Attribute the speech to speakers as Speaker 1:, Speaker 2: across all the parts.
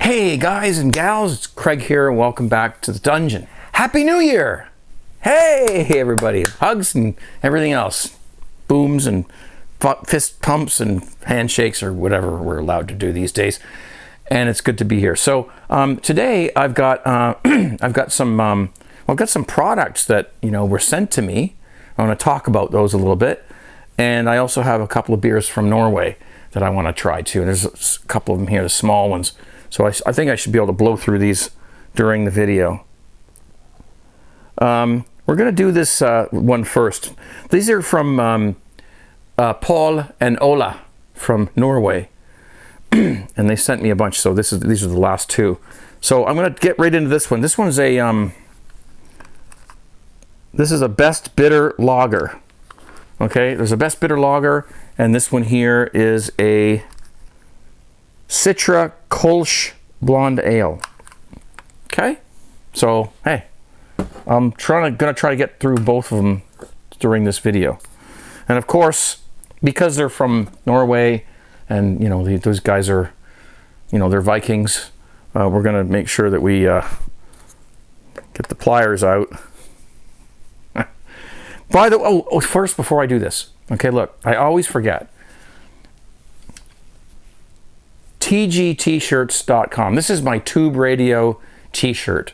Speaker 1: Hey guys and gals, it's Craig here and welcome back to the dungeon. Happy New Year! Hey everybody, hugs and everything else. Booms and fist pumps and handshakes or whatever we're allowed to do these days. And it's good to be here. So today I've got some products that were sent to me. I want to talk about those a little bit. And I also have a couple of beers from Norway that I want to try too. And there's a couple of them here, the small ones. So I think I should be able to blow through these during the video. We're going to do this one first. These are from Paul and Ola from Norway. And they sent me a bunch, so these are the last two. So I'm going to get right into this one. This one's this is a best bitter lager. Okay, there's a best bitter lager, and this one here is a Citra Kolsch Blonde Ale. Okay, so hey, I'm gonna try to get through both of them during this video, and of course, because they're from Norway, and those guys are, they're Vikings. We're gonna make sure that we get the pliers out. By the way, first before I do this, okay, look, I always forget. tgtshirts.com. This is my Tube Radio t-shirt.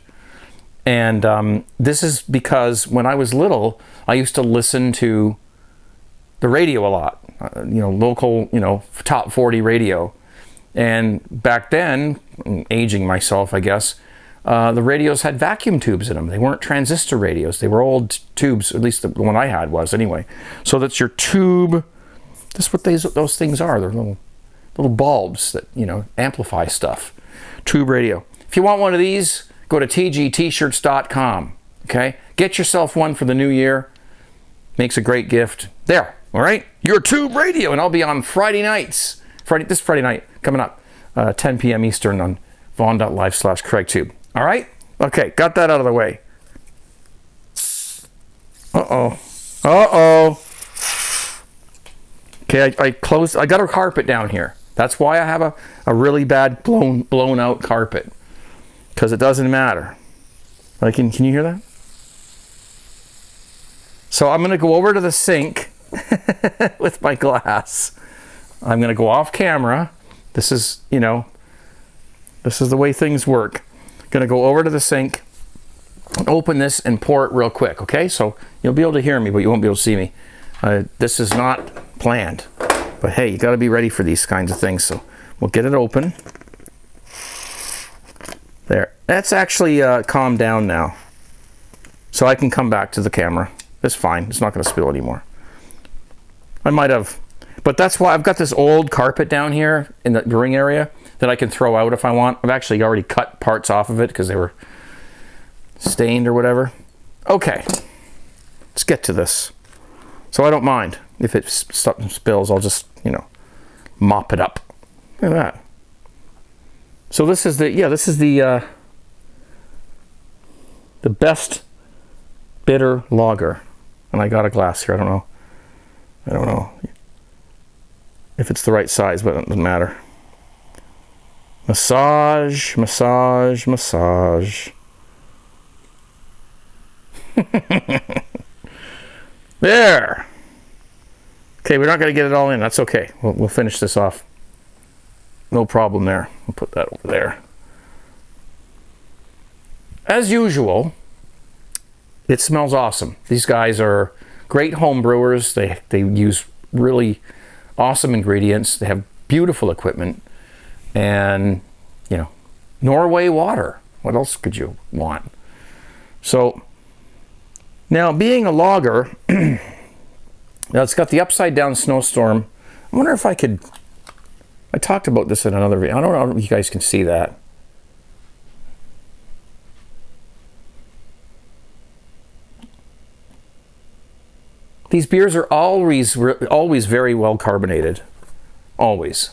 Speaker 1: And this is because when I was little, I used to listen to the radio a lot. Local, top 40 radio. And back then, aging myself, I guess, the radios had vacuum tubes in them. They weren't transistor radios. They were old tubes, at least the one I had was anyway. So that's your tube. That's what those things are. They're little bulbs that, amplify stuff. Tube radio. If you want one of these, go to tgtshirts.com. Okay? Get yourself one for the new year. Makes a great gift. There. All right? Your tube radio. And I'll be on Friday nights. This Friday night coming up. 10 p.m. Eastern on vaughn.live/CraigTube. All right? Okay. Got that out of the way. Uh-oh. Uh-oh. Okay, I got a carpet down here. That's why I have a really bad blown out carpet. Because it doesn't matter. Can you hear that? So I'm going to go over to the sink with my glass. I'm going to go off camera. This is the way things work. Going to go over to the sink, open this and pour it real quick, okay? So you'll be able to hear me, but you won't be able to see me. This is not planned. But hey, you got to be ready for these kinds of things. So we'll get it open. There. That's actually calmed down now. So I can come back to the camera. It's fine. It's not going to spill anymore. I might have. But that's why I've got this old carpet down here in the brewing area that I can throw out if I want. I've actually already cut parts off of it because they were stained or whatever. Okay. Let's get to this. So I don't mind. If it spills, I'll just, mop it up. Look at that. So this is the best bitter lager. And I got a glass here. I don't know if it's the right size, but it doesn't matter. Massage, massage, massage. There. Okay, we're not going to get it all in. That's okay. We'll finish this off. No problem there. We'll put that over there. As usual, it smells awesome. These guys are great home brewers. They use really awesome ingredients. They have beautiful equipment. And, Norway water. What else could you want? So, now being a lager... Now it's got the upside down snowstorm. I wonder if I talked about this in another video. I don't know if you guys can see that. These beers are always very well carbonated. Always.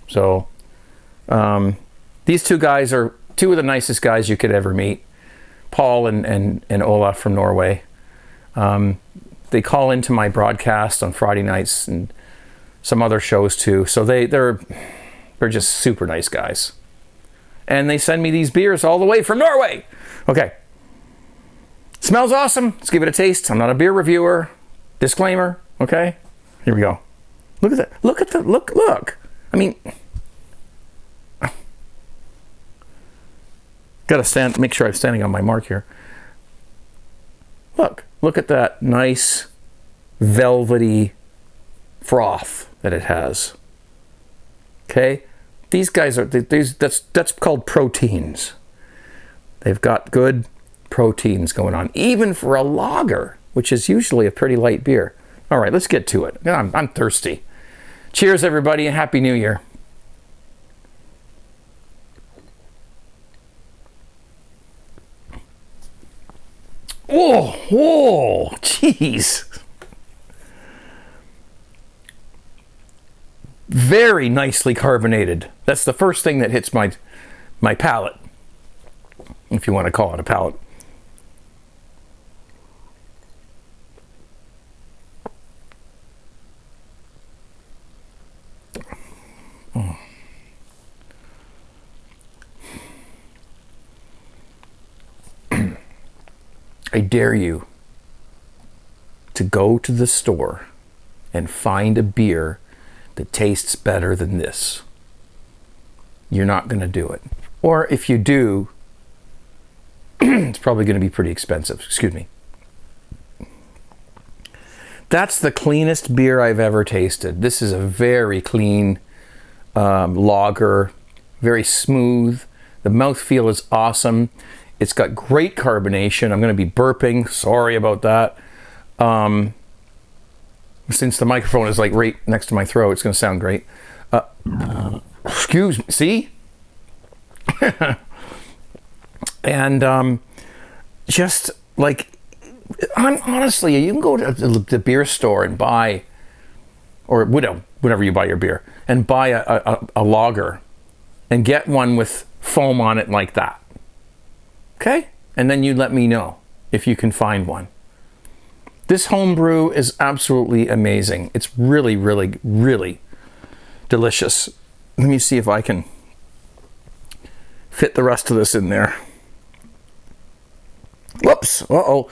Speaker 1: So, these two guys are two of the nicest guys you could ever meet. Paul and Ola from Norway. They call into my broadcast on Friday nights and some other shows too. So they're just super nice guys. and they send me these beers all the way from Norway. Okay. Smells awesome. Let's give it a taste. I'm not a beer reviewer. Disclaimer. Okay. Here we go. Look at that. Look. I mean, gotta make sure I'm standing on my mark here. Look at that nice velvety froth that it has. Okay, these guys are that's called proteins. They've got good proteins going on, even for a lager, which is usually a pretty light beer. All right, let's get to it. I'm thirsty. Cheers, everybody, and Happy New Year. Oh, jeez. Very nicely carbonated. That's the first thing that hits my palate, if you want to call it a palate. Oh. I dare you to go to the store and find a beer that tastes better than this. You're not going to do it. Or if you do, it's probably going to be pretty expensive. Excuse me. That's the cleanest beer I've ever tasted. This is a very clean lager, very smooth. The mouthfeel is awesome. It's got great carbonation. I'm going to be burping. Sorry about that. Since the microphone is like right next to my throat, it's going to sound great. Excuse me. See? And just like, honestly, you can go to the beer store and buy, or whatever you buy your beer, and buy a lager and get one with foam on it like that. Okay? And then you let me know if you can find one. This homebrew is absolutely amazing. It's really, really, really delicious. Let me see if I can fit the rest of this in there. Whoops. Uh-oh.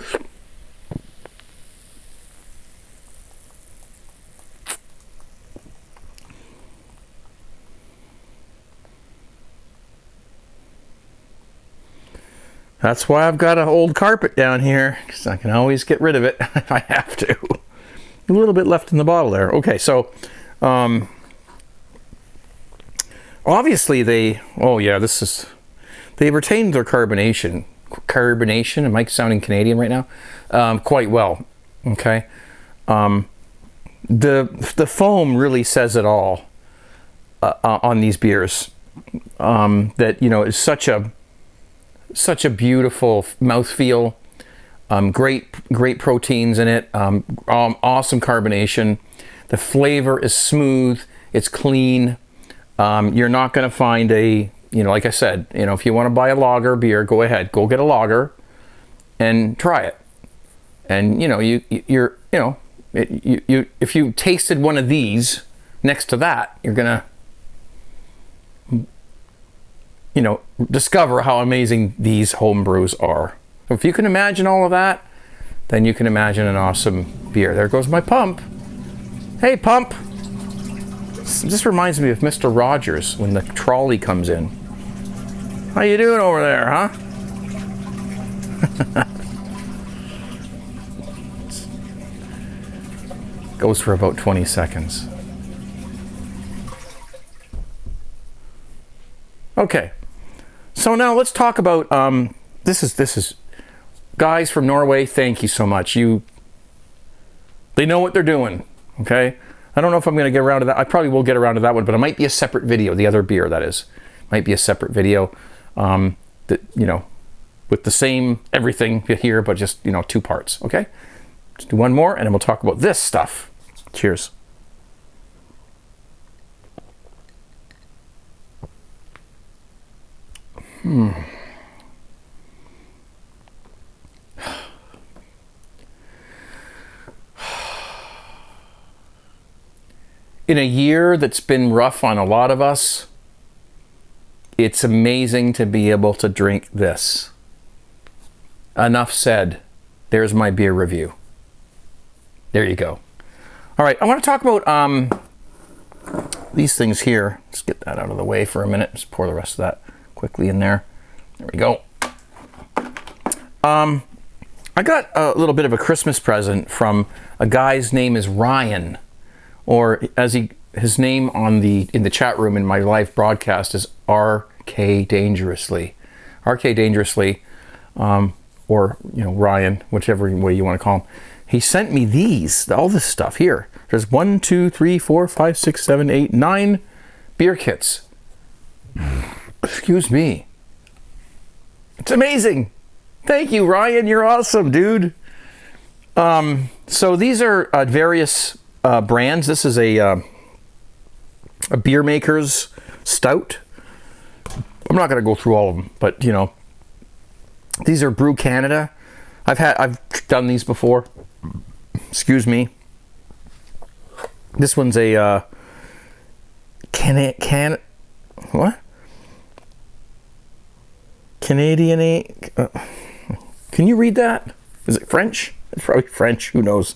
Speaker 1: That's why I've got an old carpet down here, because I can always get rid of it if I have to. A little bit left in the bottle there. Okay, so obviously they retained their carbonation. Am I sounding Canadian right now? Quite well. Okay. The foam really says it all on these beers. That, you know, is such a beautiful mouthfeel, great proteins in it, awesome carbonation. The flavor is smooth, it's clean. You're not going to find like I said, if you want to buy a lager beer, go ahead, go get a lager and try it. And if you tasted one of these next to that, you're going to discover how amazing these home brews are. If you can imagine all of that, then you can imagine an awesome beer. There goes my pump. Hey, pump. This reminds me of Mr. Rogers when the trolley comes in. How you doing over there, huh? Goes for about 20 seconds. Okay. So now let's talk about this is guys from Norway. Thank you so much. They know what they're doing. Okay. I don't know if I'm going to get around to that. I probably will get around to that one, but it might be a separate video. The other beer, that is, might be a separate video. With the same everything here, but just 2 parts. Okay. Let's do one more, and then we'll talk about this stuff. Cheers. In a year that's been rough on a lot of us, it's amazing to be able to drink this. Enough said. There's my beer review. There you go. All right, I want to talk about these things here. Let's get that out of the way for a minute. Just pour the rest of that quickly in there. There we go. I got a little bit of a Christmas present from a guy's name is Ryan, or as his name in the chat room in my live broadcast is RK Dangerously. RK Dangerously, or Ryan, whichever way you want to call him. He sent me all this stuff here. There's 1, 2, 3, 4, 5, 6, 7, 8, 9 beer kits. Excuse me. It's amazing. Thank you, Ryan. You're awesome, dude. So these are various brands. This is a beer maker's stout. I'm not going to go through all of them, but these are Brew Canada. I've done these before. Excuse me. This one's a what? Canadian. Can you read that? Is it French? It's probably French. Who knows?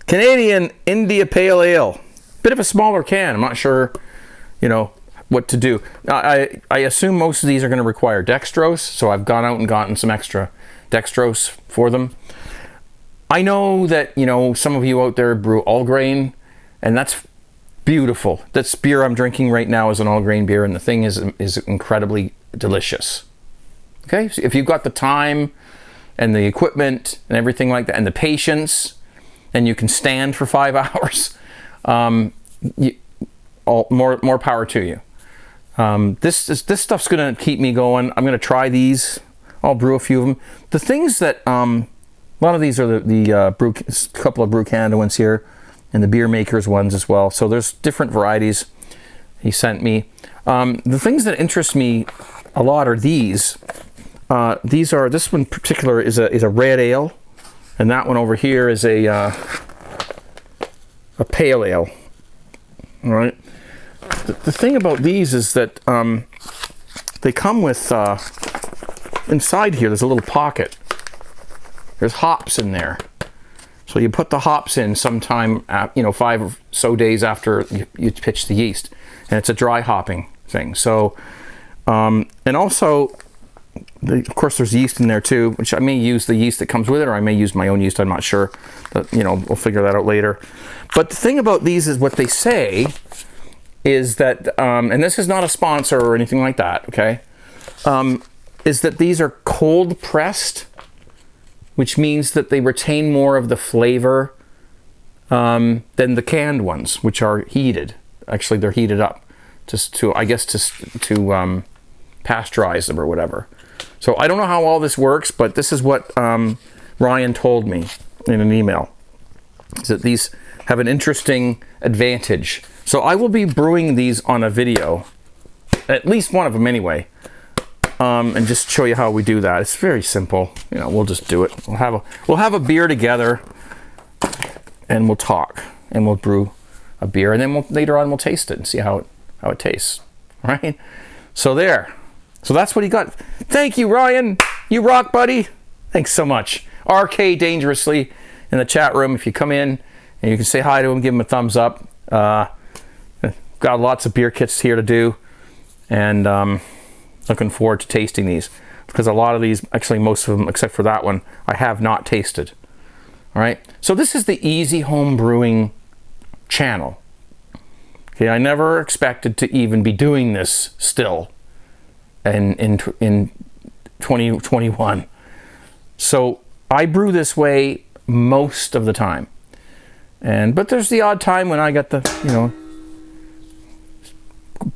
Speaker 1: Canadian India Pale Ale. Bit of a smaller can. I'm not sure, what to do. I assume most of these are going to require dextrose, so I've gone out and gotten some extra dextrose for them. I know that, some of you out there brew all grain, and that's beautiful. This beer I'm drinking right now is an all grain beer, and the thing is incredibly delicious. Okay, so if you've got the time and the equipment and everything like that, and the patience, and you can stand for 5 hours, more power to you. This stuff's gonna keep me going. I'm gonna try these. I'll brew a few of them. The things that a lot of these are the couple of Brew Canada ones here, and the beer makers ones as well. So there's different varieties he sent me. The things that interest me a lot are these. This one in particular is a red ale, and that one over here is a pale ale. All right. The thing about these is that they come with inside here. There's a little pocket. There's hops in there, so you put the hops in sometime 5 or so days after you pitch the yeast, and it's a dry hopping thing. So and also. Of course, there's yeast in there too, which I may use the yeast that comes with it, or I may use my own yeast. I'm not sure. But, we'll figure that out later. But the thing about these is what they say is that, and this is not a sponsor or anything like that, okay, is that these are cold pressed, which means that they retain more of the flavor than the canned ones, which are heated. Actually, they're heated up to pasteurize them or whatever. So I don't know how all this works, but this is what Ryan told me in an email, is that these have an interesting advantage. So I will be brewing these on a video, at least one of them anyway, and just show you how we do that. It's very simple. We'll just do it. We'll have a beer together, and we'll talk, and we'll brew a beer, and then later on we'll taste it and see how it tastes. All right? So there. So that's what he got. Thank you, Ryan. You rock, buddy. Thanks so much. RK Dangerously in the chat room. If you come in and you can say hi to him, give him a thumbs up. Got lots of beer kits here to do, and looking forward to tasting these, because a lot of these, actually most of them except for that one, I have not tasted. All right. So this is the Easy Home Brewing channel. Okay, I never expected to even be doing this still. In 2021. So I brew this way most of the time. But there's the odd time when I got the,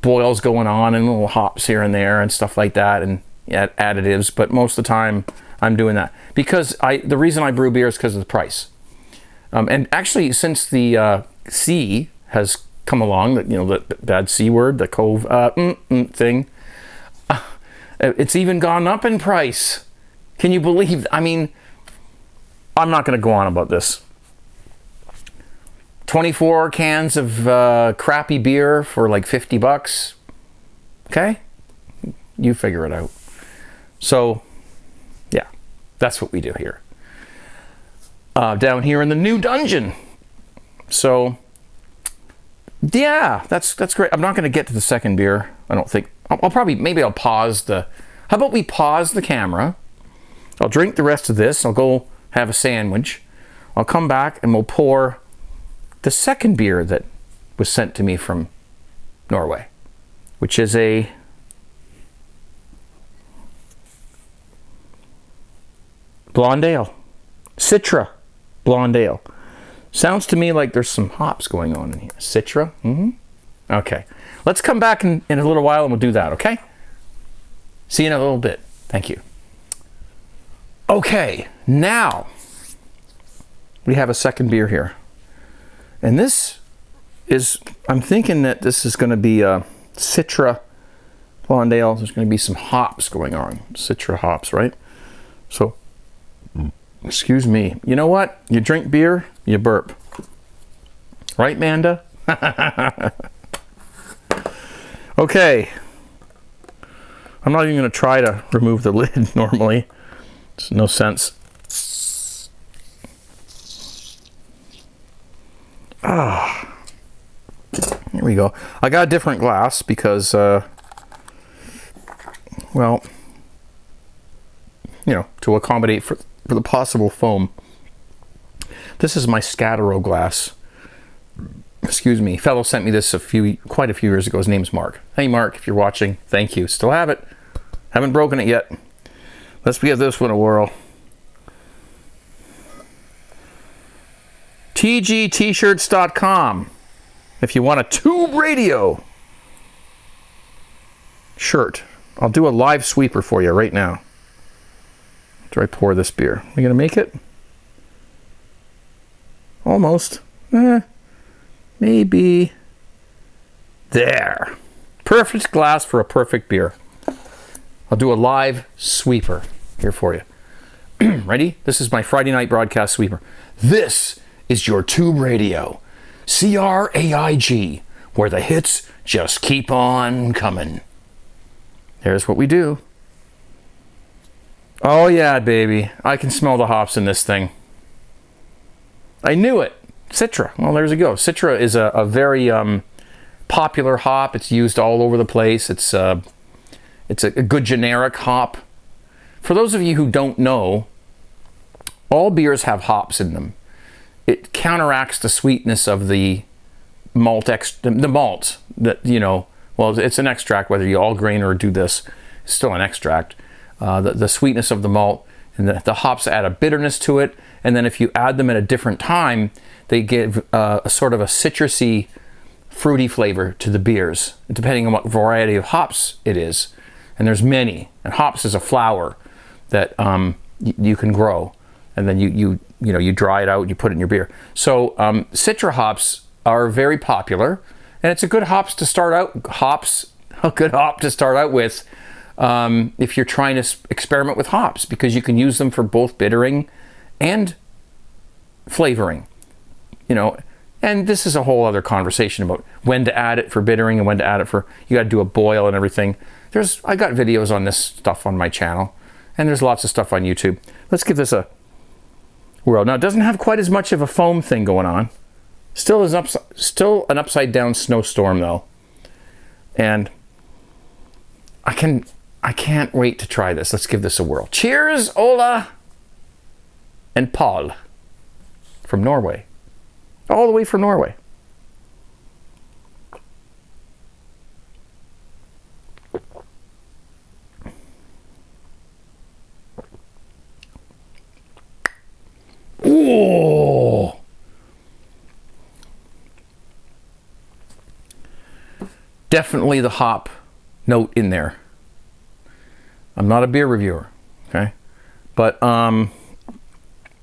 Speaker 1: boils going on and little hops here and there and stuff like that, and additives, but most of the time I'm doing that. Because the reason I brew beer is because of the price. And actually, since the C has come along, the bad C word, the cove thing, it's even gone up in price. Can you believe? I mean, I'm not going to go on about this. 24 cans of crappy beer for like $50. Okay? You figure it out. So, yeah, that's what we do here. Down here in the new dungeon. So, yeah, that's great. I'm not going to get to the second beer. I don't think. Maybe I'll pause the... How about we pause the camera? I'll drink the rest of this. I'll go have a sandwich. I'll come back and we'll pour the second beer that was sent to me from Norway, which is a blonde ale. Citra blonde ale. Sounds to me like there's some hops going on in here. Citra? Mm-hmm. Okay. Let's come back in a little while and we'll do that, okay? See you in a little bit. Thank you. Okay, now we have a second beer here. And this is, I'm thinking that this is going to be a Citra blonde ale. There's going to be some hops going on. Citra hops, right? So, excuse me. You know what? You drink beer, you burp. Right, Manda? Okay. I'm not even going to try to remove the lid normally. It's no sense. Here we go. I got a different glass because, well, you know, to accommodate for the possible foam. This is my Scatero glass. Excuse me. Fellow sent me this quite a few years ago. His name's Mark. Hey, Mark, if you're watching, thank you. Still have it. Haven't broken it yet. Let's give this one a whirl. tgtshirts.com if you want a tube radio shirt. I'll do a live sweeper for you right now after I pour this beer. Are we gonna make it? Almost. Maybe. There. Perfect glass for a perfect beer. I'll do a live sweeper here for you. Ready? This is my Friday night broadcast sweeper. This is your tube radio. CRAIG, where the hits just keep on coming. There's what we do. Oh yeah, baby. I can smell the hops in this thing. I knew it. Citra. Well, there's a go. Citra is a very popular hop. It's used all over the place. It's a good generic hop. For those of you who don't know, all beers have hops in them. It counteracts the sweetness of the malt that, you know, well, it's an extract, whether you all grain or do this, it's still an extract. The sweetness of the malt and the hops add a bitterness to it. And then if you add them at a different time, they give a sort of a citrusy, fruity flavor to the beers, depending on what variety of hops it is. And there's many. And hops is a flower that you can grow, and then you dry it out and you put it in your beer. So Citra hops are very popular, and it's a good hops to start out. A good hop to start out with if you're trying to experiment with hops, because you can use them for both bittering and flavoring. You know, and this is a whole other conversation about when to add it for bittering and when to add it for, you got to do a boil and everything. I got videos on this stuff on my channel, and there's lots of stuff on YouTube. Let's give this a whirl. Now, it doesn't have quite as much of a foam thing going on. Still an upside down snowstorm though. And I can't wait to try this. Let's give this a whirl. Cheers, Ola and Paul from Norway. All the way from Norway. Ooh. Definitely the hop note in there. I'm not a beer reviewer, okay? But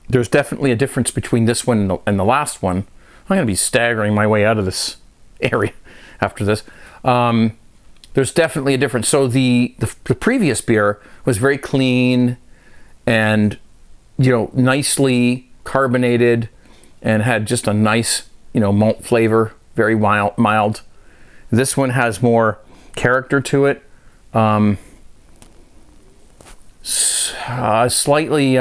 Speaker 1: there's definitely a difference between this one and the last one. I'm going to be staggering my way out of this area after this. There's definitely a difference. So the previous beer was very clean and, you know, nicely carbonated and had just a nice, you know, malt flavor, very mild. This one has more character to it. slightly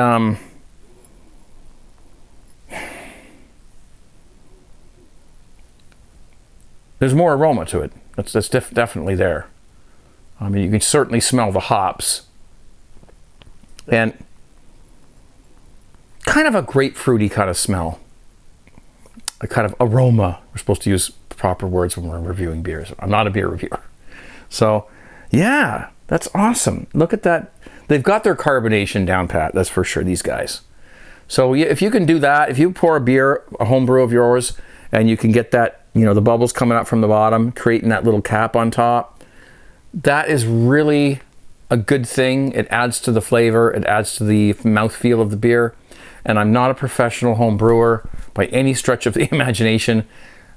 Speaker 1: there's more aroma to it. That's definitely there. I mean, you can certainly smell the hops. And kind of a grapefruity kind of smell. A kind of aroma. We're supposed to use proper words when we're reviewing beers. I'm not a beer reviewer. So, yeah, that's awesome. Look at that. They've got their carbonation down pat, that's for sure, these guys. So if you can do that, if you pour a beer, a home brew of yours, and you can get that, the bubbles coming up from the bottom, creating that little cap on top, that is really a good thing. It adds to the flavor. It adds to the mouthfeel of the beer. And I'm not a professional home brewer by any stretch of the imagination,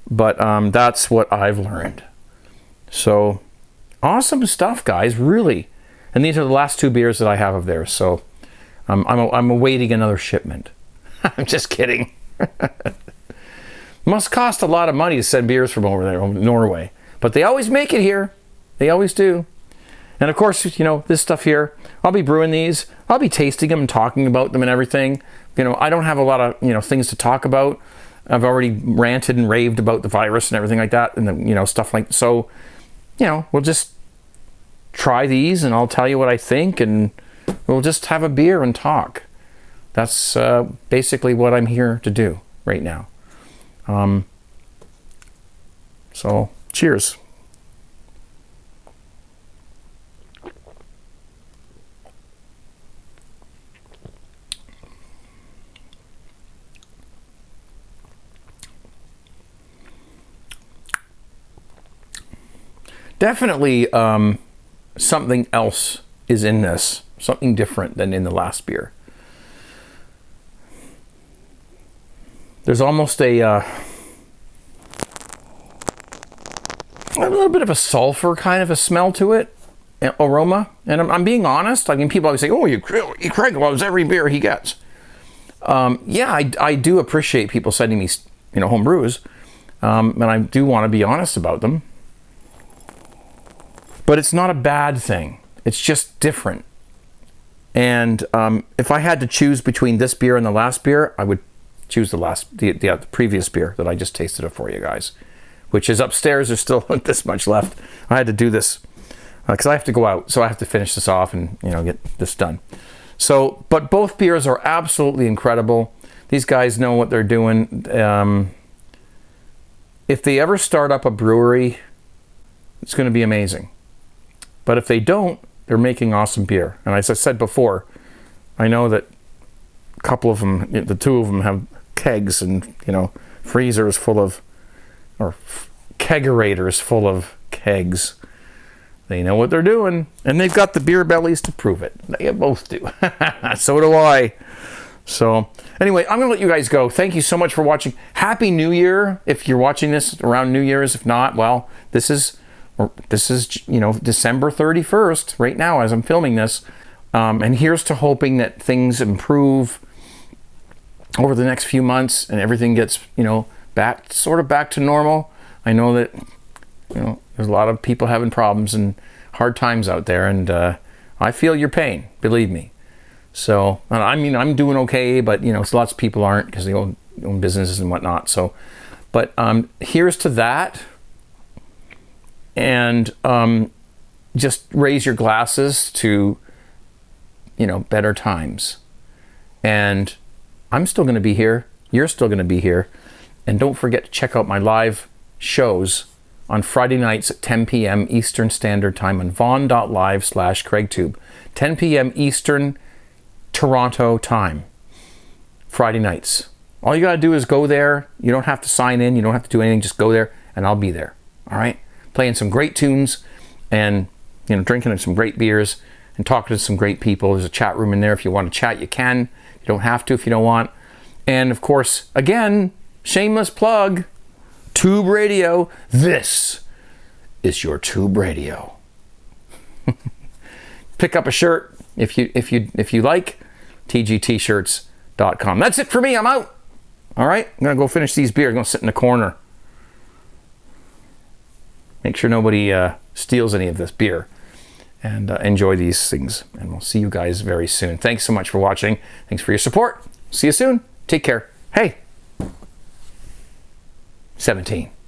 Speaker 1: but that's what I've learned. So awesome stuff, guys, really. And these are the last 2 beers that I have of theirs. So I'm awaiting another shipment. I'm just kidding. Must cost a lot of money to send beers from over there, Norway. But they always make it here. They always do. And of course, this stuff here, I'll be brewing these. I'll be tasting them and talking about them and everything. I don't have a lot of, things to talk about. I've already ranted and raved about the virus and everything like that. And, stuff like, so, we'll just try these and I'll tell you what I think and we'll just have a beer and talk. That's basically what I'm here to do right now. So, cheers. Definitely something else is in this, something different than in the last beer. There's almost a little bit of a sulfur kind of a smell to it, aroma. And I'm being honest. I mean, people always say, "Oh, Craig loves every beer he gets." Yeah, I do appreciate people sending me, home brews, and I do want to be honest about them. But it's not a bad thing. It's just different. And if I had to choose between this beer and the last beer, I would choose the previous beer that I just tasted it for you guys, which is upstairs. There's still this much left. I had to do this because I have to go out, so I have to finish this off and get this done. So, but both beers are absolutely incredible. These guys know what they're doing. If they ever start up a brewery, it's going to be amazing. But if they don't, they're making awesome beer. And as I said before, I know that a couple of them, the 2 of them have kegs and, freezers full of, or kegerators full of kegs. They know what they're doing. And they've got the beer bellies to prove it. They both do. So do I. So anyway, I'm going to let you guys go. Thank you so much for watching. Happy New Year. If you're watching this around New Year's. If not, well, this is December 31st right now as I'm filming this. And here's to hoping that things improve over the next few months and everything gets, back to normal. I know that, there's a lot of people having problems and hard times out there, and I feel your pain, believe me. So, I'm doing okay, but, lots of people aren't because they own businesses and whatnot. So, but here's to that. And just raise your glasses to, better times. And I'm still going to be here. You're still going to be here. And don't forget to check out my live shows on Friday nights at 10 p.m. Eastern Standard Time on vaughn.live/CraigTube. 10 p.m. Eastern Toronto time. Friday nights. All you got to do is go there. You don't have to sign in. You don't have to do anything. Just go there and I'll be there. All right? Playing some great tunes and, drinking some great beers and talking to some great people. There's a chat room in there. If you want to chat, you can. You don't have to if you don't want. And of course, again, shameless plug, Tube Radio. This is your Tube Radio. Pick up a shirt if you like. tgtshirts.com. That's it for me. I'm out. All right, I'm gonna go finish these beers. I'm gonna sit in the corner. Make sure nobody steals any of this beer. and enjoy these things. And we'll see you guys very soon. Thanks so much for watching. Thanks for your support. See you soon. Take care. Hey, 17.